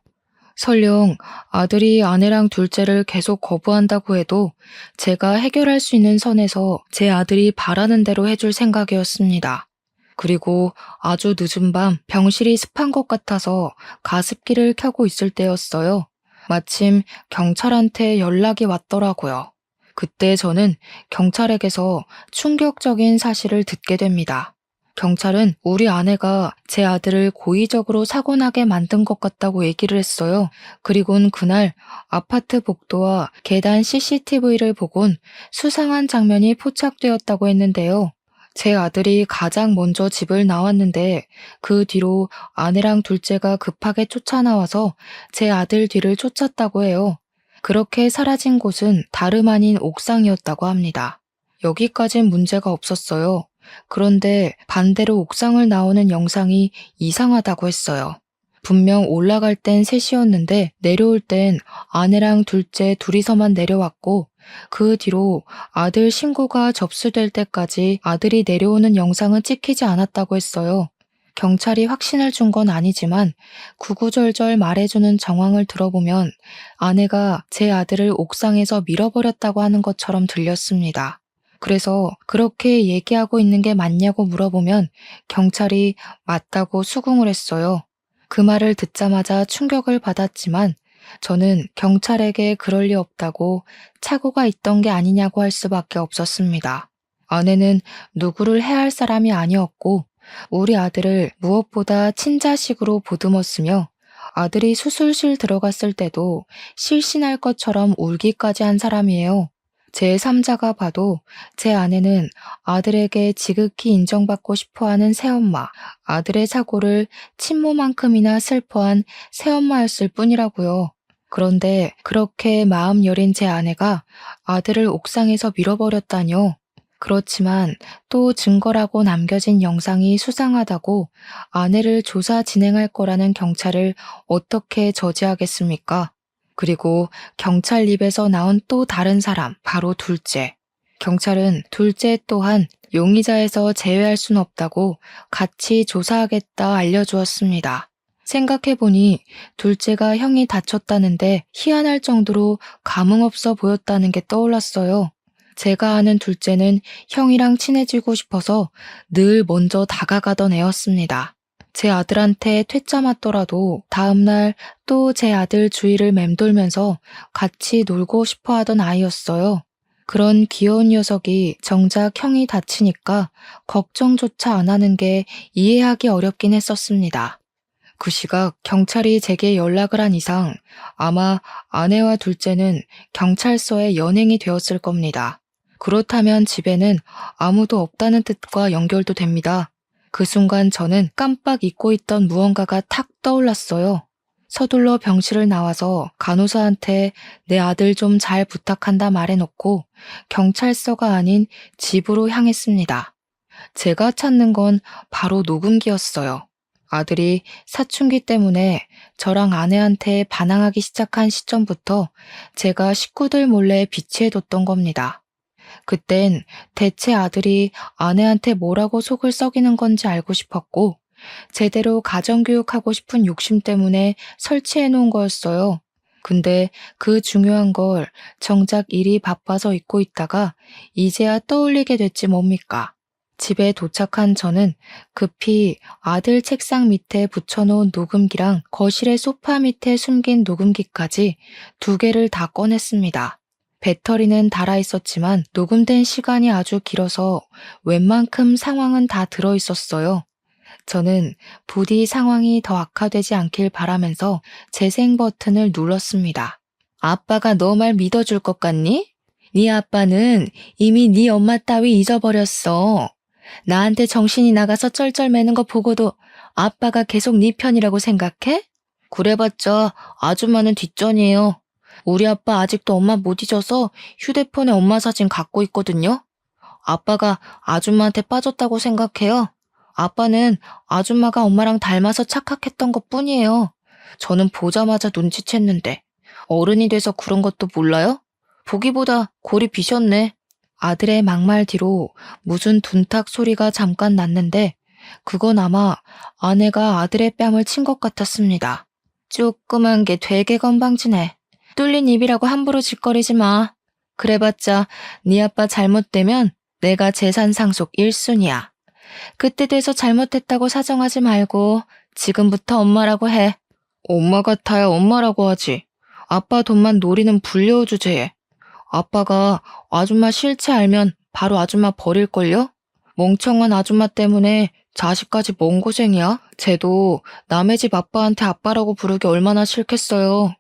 설령 아들이 아내랑 둘째를 계속 거부한다고 해도 제가 해결할 수 있는 선에서 제 아들이 바라는 대로 해줄 생각이었습니다. 그리고 아주 늦은 밤 병실이 습한 것 같아서 가습기를 켜고 있을 때였어요. 마침 경찰한테 연락이 왔더라고요. 그때 저는 경찰에게서 충격적인 사실을 듣게 됩니다. 경찰은 우리 아내가 제 아들을 고의적으로 사고나게 만든 것 같다고 얘기를 했어요. 그리곤 그날 아파트 복도와 계단 CCTV를 보곤 수상한 장면이 포착되었다고 했는데요. 제 아들이 가장 먼저 집을 나왔는데 그 뒤로 아내랑 둘째가 급하게 쫓아나와서 제 아들 뒤를 쫓았다고 해요. 그렇게 사라진 곳은 다름 아닌 옥상이었다고 합니다. 여기까진 문제가 없었어요. 그런데 반대로 옥상을 나오는 영상이 이상하다고 했어요. 분명 올라갈 땐 셋이었는데 내려올 땐 아내랑 둘째 둘이서만 내려왔고 그 뒤로 아들 신고가 접수될 때까지 아들이 내려오는 영상은 찍히지 않았다고 했어요. 경찰이 확신을 준 건 아니지만 구구절절 말해주는 정황을 들어보면 아내가 제 아들을 옥상에서 밀어버렸다고 하는 것처럼 들렸습니다. 그래서 그렇게 얘기하고 있는 게 맞냐고 물어보면 경찰이 맞다고 수긍을 했어요. 그 말을 듣자마자 충격을 받았지만 저는 경찰에게 그럴 리 없다고 착오가 있던 게 아니냐고 할 수밖에 없었습니다. 아내는 누구를 해할 사람이 아니었고 우리 아들을 무엇보다 친자식으로 보듬었으며 아들이 수술실 들어갔을 때도 실신할 것처럼 울기까지 한 사람이에요. 제3자가 봐도 제 아내는 아들에게 지극히 인정받고 싶어하는 새엄마, 아들의 사고를 친모만큼이나 슬퍼한 새엄마였을 뿐이라고요. 그런데 그렇게 마음 여린 제 아내가 아들을 옥상에서 밀어버렸다뇨. 그렇지만 또 증거라고 남겨진 영상이 수상하다고 아내를 조사 진행할 거라는 경찰을 어떻게 저지하겠습니까? 그리고 경찰 입에서 나온 또 다른 사람, 바로 둘째. 경찰은 둘째 또한 용의자에서 제외할 순 없다고 같이 조사하겠다 알려주었습니다. 생각해보니 둘째가 형이 다쳤다는데 희한할 정도로 감흥 없어 보였다는 게 떠올랐어요. 제가 아는 둘째는 형이랑 친해지고 싶어서 늘 먼저 다가가던 애였습니다. 제 아들한테 퇴짜 맞더라도 다음날 또 제 아들 주위를 맴돌면서 같이 놀고 싶어 하던 아이였어요. 그런 귀여운 녀석이 정작 형이 다치니까 걱정조차 안 하는 게 이해하기 어렵긴 했었습니다. 그 시각 경찰이 제게 연락을 한 이상 아마 아내와 둘째는 경찰서에 연행이 되었을 겁니다. 그렇다면 집에는 아무도 없다는 뜻과 연결도 됩니다. 그 순간 저는 깜빡 잊고 있던 무언가가 탁 떠올랐어요. 서둘러 병실을 나와서 간호사한테 내 아들 좀 잘 부탁한다 말해놓고 경찰서가 아닌 집으로 향했습니다. 제가 찾는 건 바로 녹음기였어요. 아들이 사춘기 때문에 저랑 아내한테 반항하기 시작한 시점부터 제가 식구들 몰래 비치해뒀던 겁니다. 그땐 대체 아들이 아내한테 뭐라고 속을 썩이는 건지 알고 싶었고 제대로 가정교육하고 싶은 욕심 때문에 설치해 놓은 거였어요. 근데 그 중요한 걸 정작 일이 바빠서 잊고 있다가 이제야 떠올리게 됐지 뭡니까? 집에 도착한 저는 급히 아들 책상 밑에 붙여놓은 녹음기랑 거실의 소파 밑에 숨긴 녹음기까지 2개를 다 꺼냈습니다. 배터리는 달아 있었지만 녹음된 시간이 아주 길어서 웬만큼 상황은 다 들어있었어요. 저는 부디 상황이 더 악화되지 않길 바라면서 재생 버튼을 눌렀습니다. 아빠가 너 말 믿어줄 것 같니? 네 아빠는 이미 네 엄마 따위 잊어버렸어. 나한테 정신이 나가서 쩔쩔매는 거 보고도 아빠가 계속 네 편이라고 생각해? 그래봤자 아줌마는 뒷전이에요. 우리 아빠 아직도 엄마 못 잊어서 휴대폰에 엄마 사진 갖고 있거든요. 아빠가 아줌마한테 빠졌다고 생각해요. 아빠는 아줌마가 엄마랑 닮아서 착각했던 것 뿐이에요. 저는 보자마자 눈치챘는데 어른이 돼서 그런 것도 몰라요? 보기보다 골이 비셨네. 아들의 막말 뒤로 무슨 둔탁 소리가 잠깐 났는데 그건 아마 아내가 아들의 뺨을 친 것 같았습니다. 조그만 게 되게 건방지네. 뚫린 입이라고 함부로 짓거리지 마. 그래봤자 네 아빠 잘못되면 내가 재산 상속 1순위야. 그때 돼서 잘못했다고 사정하지 말고 지금부터 엄마라고 해. 엄마 같아야 엄마라고 하지. 아빠 돈만 노리는 불려우 주제에. 아빠가 아줌마 실체 알면 바로 아줌마 버릴걸요? 멍청한 아줌마 때문에 자식까지 뭔 고생이야? 쟤도 남의 집 아빠한테 아빠라고 부르기 얼마나 싫겠어요.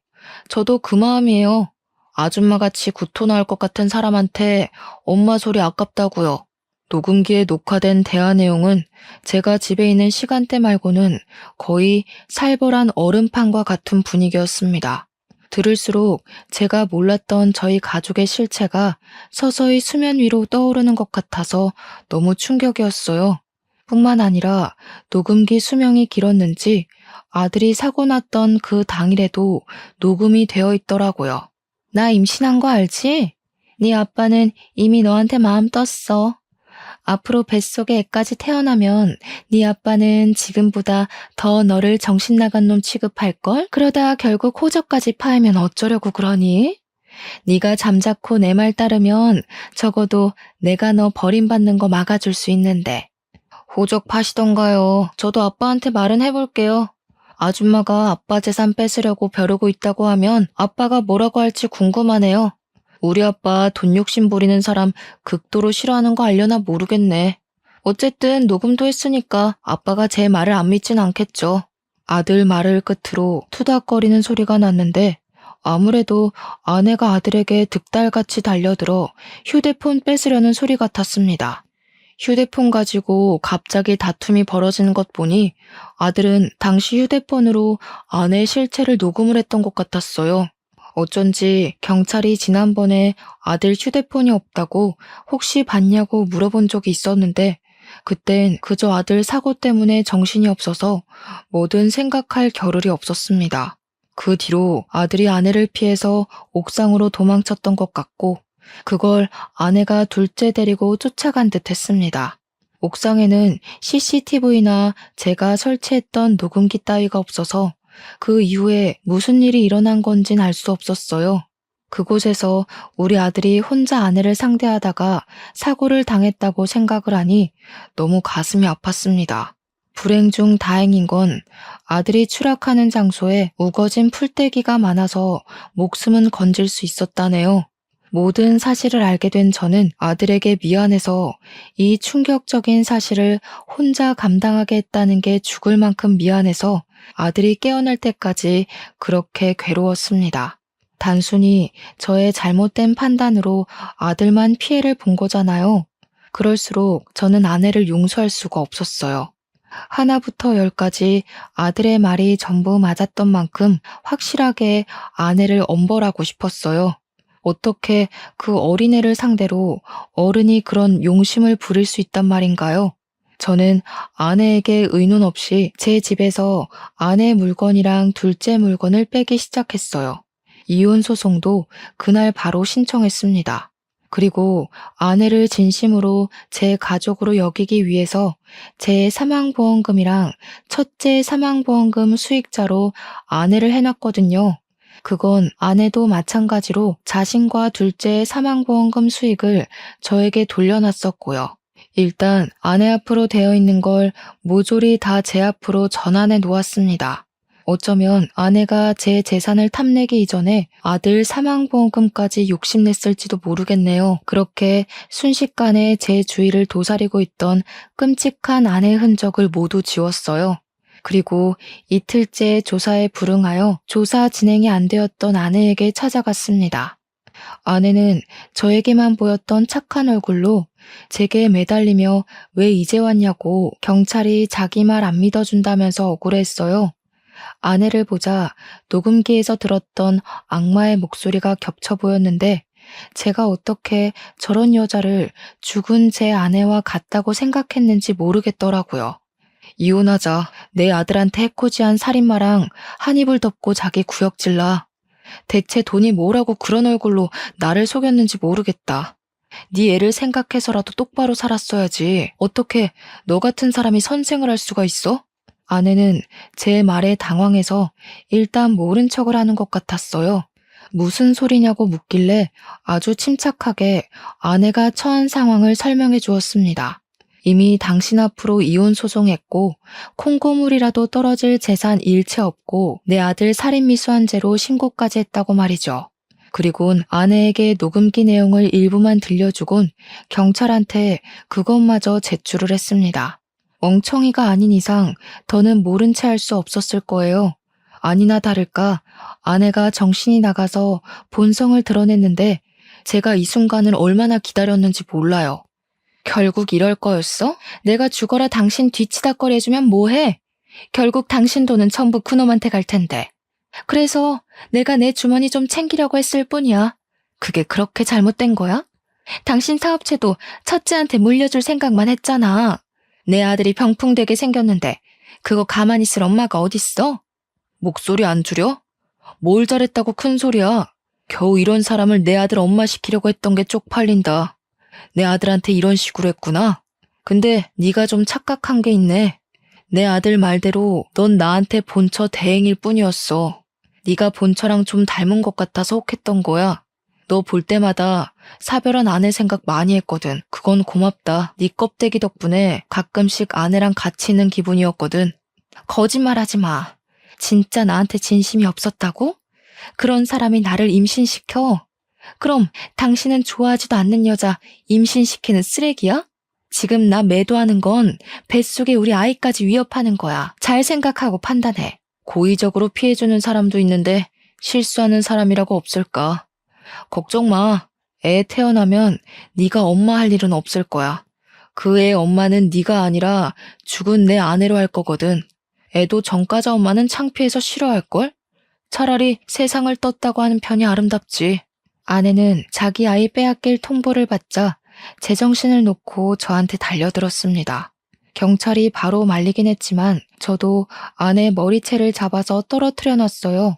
저도 그 마음이에요. 아줌마같이 구토 나올 것 같은 사람한테 엄마 소리 아깝다고요. 녹음기에 녹화된 대화 내용은 제가 집에 있는 시간대 말고는 거의 살벌한 얼음판과 같은 분위기였습니다. 들을수록 제가 몰랐던 저희 가족의 실체가 서서히 수면 위로 떠오르는 것 같아서 너무 충격이었어요. 뿐만 아니라 녹음기 수명이 길었는지 아들이 사고 났던 그 당일에도 녹음이 되어 있더라고요. 나 임신한 거 알지? 네 아빠는 이미 너한테 마음 떴어. 앞으로 뱃속에 애까지 태어나면 네 아빠는 지금보다 더 너를 정신 나간 놈 취급할걸? 그러다 결국 호적까지 파이면 어쩌려고 그러니? 네가 잠자코 내 말 따르면 적어도 내가 너 버림받는 거 막아줄 수 있는데. 호적 파시던가요. 저도 아빠한테 말은 해볼게요. 아줌마가 아빠 재산 뺏으려고 벼르고 있다고 하면 아빠가 뭐라고 할지 궁금하네요. 우리 아빠 돈 욕심 부리는 사람 극도로 싫어하는 거 알려나 모르겠네. 어쨌든 녹음도 했으니까 아빠가 제 말을 안 믿진 않겠죠. 아들 말을 끝으로 투닥거리는 소리가 났는데 아무래도 아내가 아들에게 득달같이 달려들어 휴대폰 뺏으려는 소리 같았습니다. 휴대폰 가지고 갑자기 다툼이 벌어지는 것 보니 아들은 당시 휴대폰으로 아내의 실체를 녹음을 했던 것 같았어요. 어쩐지 경찰이 지난번에 아들 휴대폰이 없다고 혹시 봤냐고 물어본 적이 있었는데 그땐 그저 아들 사고 때문에 정신이 없어서 뭐든 생각할 겨를이 없었습니다. 그 뒤로 아들이 아내를 피해서 옥상으로 도망쳤던 것 같고 그걸 아내가 둘째 데리고 쫓아간 듯 했습니다. 옥상에는 CCTV나 제가 설치했던 녹음기 따위가 없어서 그 이후에 무슨 일이 일어난 건진 알 수 없었어요. 그곳에서 우리 아들이 혼자 아내를 상대하다가 사고를 당했다고 생각을 하니 너무 가슴이 아팠습니다. 불행 중 다행인 건 아들이 추락하는 장소에 우거진 풀떼기가 많아서 목숨은 건질 수 있었다네요. 모든 사실을 알게 된 저는 아들에게 미안해서 이 충격적인 사실을 혼자 감당하게 했다는 게 죽을 만큼 미안해서 아들이 깨어날 때까지 그렇게 괴로웠습니다. 단순히 저의 잘못된 판단으로 아들만 피해를 본 거잖아요. 그럴수록 저는 아내를 용서할 수가 없었어요. 하나부터 열까지 아들의 말이 전부 맞았던 만큼 확실하게 아내를 엄벌하고 싶었어요. 어떻게 그 어린애를 상대로 어른이 그런 용심을 부릴 수 있단 말인가요? 저는 아내에게 의논 없이 제 집에서 아내 물건이랑 둘째 물건을 빼기 시작했어요. 이혼 소송도 그날 바로 신청했습니다. 그리고 아내를 진심으로 제 가족으로 여기기 위해서 제 사망보험금이랑 첫째 사망보험금 수익자로 아내를 해놨거든요. 그건 아내도 마찬가지로 자신과 둘째의 사망보험금 수익을 저에게 돌려놨었고요. 일단 아내 앞으로 되어 있는 걸 모조리 다 제 앞으로 전환해 놓았습니다. 어쩌면 아내가 제 재산을 탐내기 이전에 아들 사망보험금까지 욕심냈을지도 모르겠네요. 그렇게 순식간에 제 주위를 도사리고 있던 끔찍한 아내의 흔적을 모두 지웠어요. 그리고 이틀째 조사에 불응하여 조사 진행이 안 되었던 아내에게 찾아갔습니다. 아내는 저에게만 보였던 착한 얼굴로 제게 매달리며 왜 이제 왔냐고 경찰이 자기 말 안 믿어준다면서 억울해했어요. 아내를 보자 녹음기에서 들었던 악마의 목소리가 겹쳐 보였는데 제가 어떻게 저런 여자를 죽은 제 아내와 같다고 생각했는지 모르겠더라고요. 이혼하자. 내 아들한테 해코지한 살인마랑 한 입을 덮고 자기 구역질라. 대체 돈이 뭐라고 그런 얼굴로 나를 속였는지 모르겠다. 네 애를 생각해서라도 똑바로 살았어야지. 어떻게 너 같은 사람이 선생을 할 수가 있어? 아내는 제 말에 당황해서 일단 모른 척을 하는 것 같았어요. 무슨 소리냐고 묻길래 아주 침착하게 아내가 처한 상황을 설명해 주었습니다. 이미 당신 앞으로 이혼 소송했고 콩고물이라도 떨어질 재산 일체 없고 내 아들 살인미수한 죄로 신고까지 했다고 말이죠. 그리곤 아내에게 녹음기 내용을 일부만 들려주곤 경찰한테 그것마저 제출을 했습니다. 멍청이가 아닌 이상 더는 모른 채 할 수 없었을 거예요. 아니나 다를까 아내가 정신이 나가서 본성을 드러냈는데 제가 이 순간을 얼마나 기다렸는지 몰라요. 결국 이럴 거였어? 내가 죽어라 당신 뒤치다꺼리 해주면 뭐해? 결국 당신 돈은 전부 그놈한테 갈 텐데. 그래서 내가 내 주머니 좀 챙기려고 했을 뿐이야. 그게 그렇게 잘못된 거야? 당신 사업체도 첫째한테 물려줄 생각만 했잖아. 내 아들이 병풍되게 생겼는데 그거 가만히 있을 엄마가 어딨어? 목소리 안 줄여? 뭘 잘했다고 큰 소리야. 겨우 이런 사람을 내 아들 엄마 시키려고 했던 게 쪽팔린다. 내 아들한테 이런 식으로 했구나. 근데 네가 좀 착각한 게 있네. 내 아들 말대로 넌 나한테 본처 대행일 뿐이었어. 네가 본처랑 좀 닮은 것 같아서 혹했던 거야. 너 볼 때마다 사별한 아내 생각 많이 했거든. 그건 고맙다. 네 껍데기 덕분에 가끔씩 아내랑 같이 있는 기분이었거든. 거짓말하지 마. 진짜 나한테 진심이 없었다고? 그런 사람이 나를 임신시켜? 그럼 당신은 좋아하지도 않는 여자 임신시키는 쓰레기야? 지금 나 매도하는 건 뱃속에 우리 아이까지 위협하는 거야. 잘 생각하고 판단해. 고의적으로 피해주는 사람도 있는데 실수하는 사람이라고 없을까? 걱정 마. 애 태어나면 네가 엄마 할 일은 없을 거야. 그 애 엄마는 네가 아니라 죽은 내 아내로 할 거거든. 애도 전과자 엄마는 창피해서 싫어할걸? 차라리 세상을 떴다고 하는 편이 아름답지. 아내는 자기 아이 빼앗길 통보를 받자 제정신을 놓고 저한테 달려들었습니다. 경찰이 바로 말리긴 했지만 저도 아내 머리채를 잡아서 떨어뜨려 놨어요.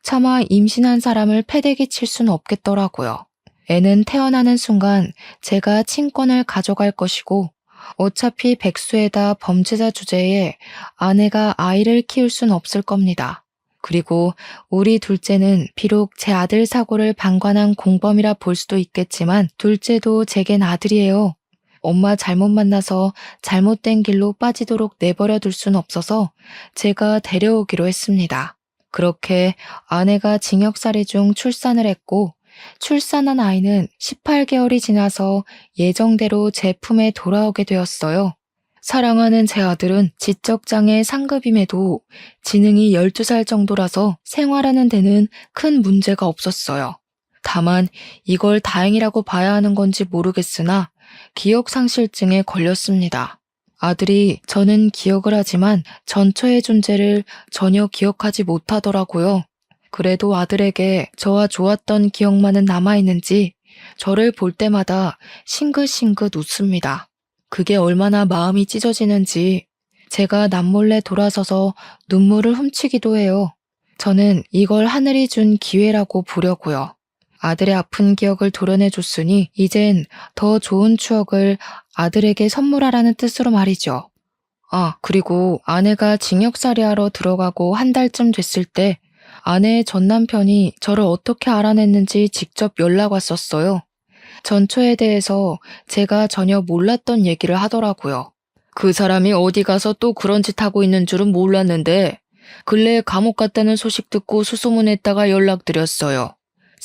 차마 임신한 사람을 패대기 칠 수는 없겠더라고요. 애는 태어나는 순간 제가 친권을 가져갈 것이고 어차피 백수에다 범죄자 주제에 아내가 아이를 키울 순 없을 겁니다. 그리고 우리 둘째는 비록 제 아들 사고를 방관한 공범이라 볼 수도 있겠지만 둘째도 제겐 아들이에요. 엄마 잘못 만나서 잘못된 길로 빠지도록 내버려 둘 순 없어서 제가 데려오기로 했습니다. 그렇게 아내가 징역살이 중 출산을 했고 출산한 아이는 18개월이 지나서 예정대로 제 품에 돌아오게 되었어요. 사랑하는 제 아들은 지적장애 상급임에도 지능이 12살 정도라서 생활하는 데는 큰 문제가 없었어요. 다만 이걸 다행이라고 봐야 하는 건지 모르겠으나 기억상실증에 걸렸습니다. 아들이 저는 기억을 하지만 전처의 존재를 전혀 기억하지 못하더라고요. 그래도 아들에게 저와 좋았던 기억만은 남아있는지 저를 볼 때마다 싱긋싱긋 웃습니다. 그게 얼마나 마음이 찢어지는지 제가 남몰래 돌아서서 눈물을 훔치기도 해요. 저는 이걸 하늘이 준 기회라고 보려고요. 아들의 아픈 기억을 도려내줬으니 이젠 더 좋은 추억을 아들에게 선물하라는 뜻으로 말이죠. 아, 그리고 아내가 징역살이하러 들어가고 한 달쯤 됐을 때 아내의 전 남편이 저를 어떻게 알아냈는지 직접 연락 왔었어요. 전처에 대해서 제가 전혀 몰랐던 얘기를 하더라고요. 그 사람이 어디 가서 또 그런 짓 하고 있는 줄은 몰랐는데 근래에 감옥 갔다는 소식 듣고 수소문했다가 연락드렸어요.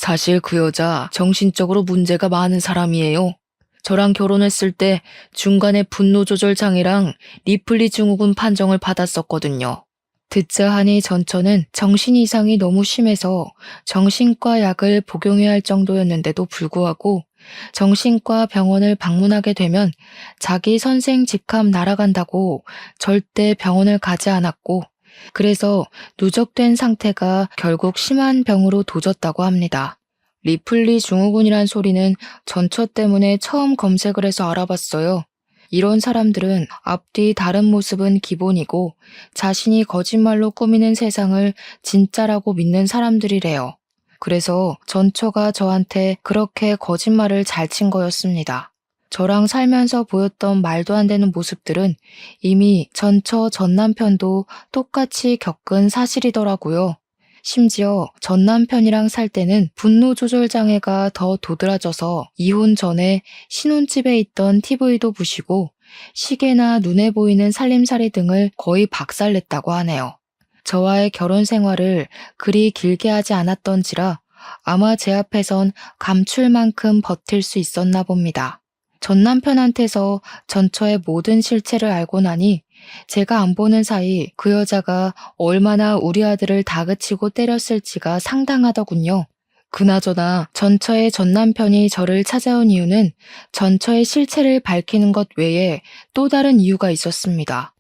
사실 그 여자 정신적으로 문제가 많은 사람이에요. 저랑 결혼했을 때 중간에 분노 조절 장애랑 리플리 증후군 판정을 받았었거든요. 듣자 하니 전처는 정신 이상이 너무 심해서 정신과 약을 복용해야 할 정도였는데도 불구하고 정신과 병원을 방문하게 되면 자기 선생 직함 날아간다고 절대 병원을 가지 않았고 그래서 누적된 상태가 결국 심한 병으로 도졌다고 합니다. 리플리 증후군이란 소리는 전처 때문에 처음 검색을 해서 알아봤어요. 이런 사람들은 앞뒤 다른 모습은 기본이고 자신이 거짓말로 꾸미는 세상을 진짜라고 믿는 사람들이래요. 그래서 전처가 저한테 그렇게 거짓말을 잘 친 거였습니다. 저랑 살면서 보였던 말도 안 되는 모습들은 이미 전처 전 남편도 똑같이 겪은 사실이더라고요. 심지어 전 남편이랑 살 때는 분노 조절 장애가 더 도드라져서 이혼 전에 신혼집에 있던 TV도 부시고 시계나 눈에 보이는 살림살이 등을 거의 박살냈다고 하네요. 저와의 결혼 생활을 그리 길게 하지 않았던지라 아마 제 앞에선 감출만큼 버틸 수 있었나 봅니다. 전 남편한테서 전처의 모든 실체를 알고 나니 제가 안 보는 사이 그 여자가 얼마나 우리 아들을 다그치고 때렸을지가 상당하더군요. 그나저나 전처의 전 남편이 저를 찾아온 이유는 전처의 실체를 밝히는 것 외에 또 다른 이유가 있었습니다.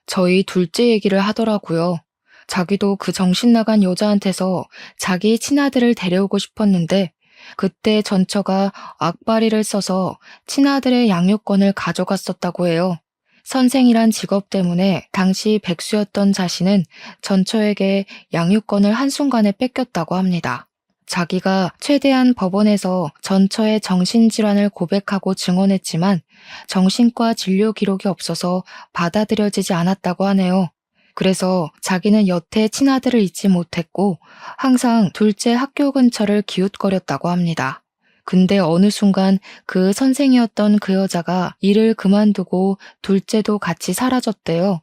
저희 둘째 얘기를 하더라고요. 자기도 그 정신 나간 여자한테서 자기 친아들을 데려오고 싶었는데 그때 전처가 악바리를 써서 친아들의 양육권을 가져갔었다고 해요. 선생이란 직업 때문에 당시 백수였던 자신은 전처에게 양육권을 한순간에 뺏겼다고 합니다. 자기가 최대한 법원에서 전처의 정신질환을 고백하고 증언했지만 정신과 진료 기록이 없어서 받아들여지지 않았다고 하네요. 그래서 자기는 여태 친아들을 잊지 못했고 항상 둘째 학교 근처를 기웃거렸다고 합니다. 근데 어느 순간 그 선생이었던 그 여자가 일을 그만두고 둘째도 같이 사라졌대요.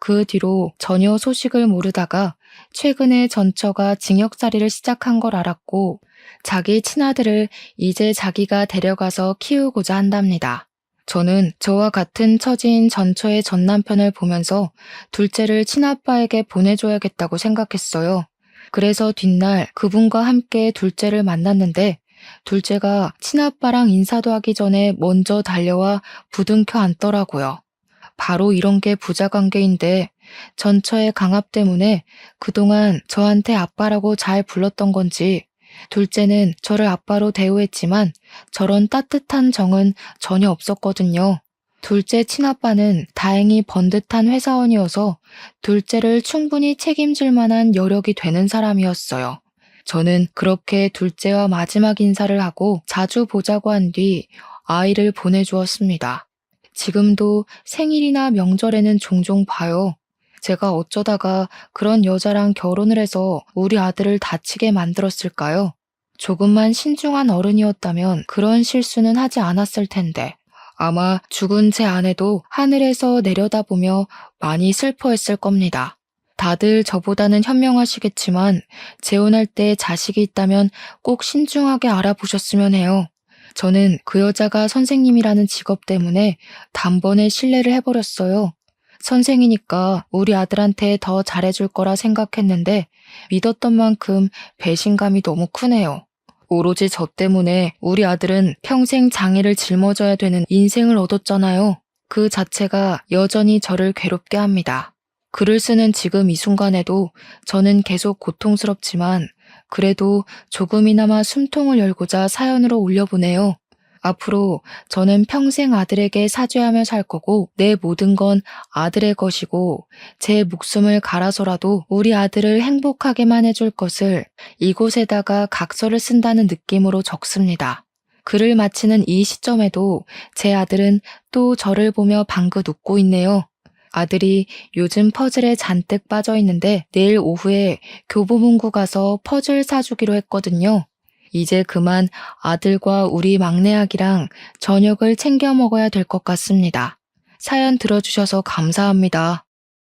그 뒤로 전혀 소식을 모르다가 최근에 전처가 징역살이를 시작한 걸 알았고 자기 친아들을 이제 자기가 데려가서 키우고자 한답니다. 저는 저와 같은 처지인 전처의 전 남편을 보면서 둘째를 친아빠에게 보내줘야겠다고 생각했어요. 그래서 뒷날 그분과 함께 둘째를 만났는데 둘째가 친아빠랑 인사도 하기 전에 먼저 달려와 부둥켜 안더라고요. 바로 이런 게 부자관계인데 전처의 강압 때문에 그동안 저한테 아빠라고 잘 불렀던 건지 둘째는 저를 아빠로 대우했지만 저런 따뜻한 정은 전혀 없었거든요. 둘째 친아빠는 다행히 번듯한 회사원이어서 둘째를 충분히 책임질 만한 여력이 되는 사람이었어요. 저는 그렇게 둘째와 마지막 인사를 하고 자주 보자고 한 뒤 아이를 보내주었습니다. 지금도 생일이나 명절에는 종종 봐요. 제가 어쩌다가 그런 여자랑 결혼을 해서 우리 아들을 다치게 만들었을까요? 조금만 신중한 어른이었다면 그런 실수는 하지 않았을 텐데. 아마 죽은 제 아내도 하늘에서 내려다보며 많이 슬퍼했을 겁니다. 다들 저보다는 현명하시겠지만 재혼할 때 자식이 있다면 꼭 신중하게 알아보셨으면 해요. 저는 그 여자가 선생님이라는 직업 때문에 단번에 신뢰를 해버렸어요. 선생이니까 우리 아들한테 더 잘해줄 거라 생각했는데 믿었던 만큼 배신감이 너무 크네요. 오로지 저 때문에 우리 아들은 평생 장애를 짊어져야 되는 인생을 얻었잖아요. 그 자체가 여전히 저를 괴롭게 합니다. 글을 쓰는 지금 이 순간에도 저는 계속 고통스럽지만 그래도 조금이나마 숨통을 열고자 사연으로 올려보네요. 앞으로 저는 평생 아들에게 사죄하며 살 거고 내 모든 건 아들의 것이고 제 목숨을 갈아서라도 우리 아들을 행복하게만 해줄 것을 이곳에다가 각서를 쓴다는 느낌으로 적습니다. 글을 마치는 이 시점에도 제 아들은 또 저를 보며 방긋 웃고 있네요. 아들이 요즘 퍼즐에 잔뜩 빠져 있는데 내일 오후에 교보문고 가서 퍼즐 사주기로 했거든요. 이제 그만 아들과 우리 막내 아기랑 저녁을 챙겨 먹어야 될 것 같습니다. 사연 들어주셔서 감사합니다.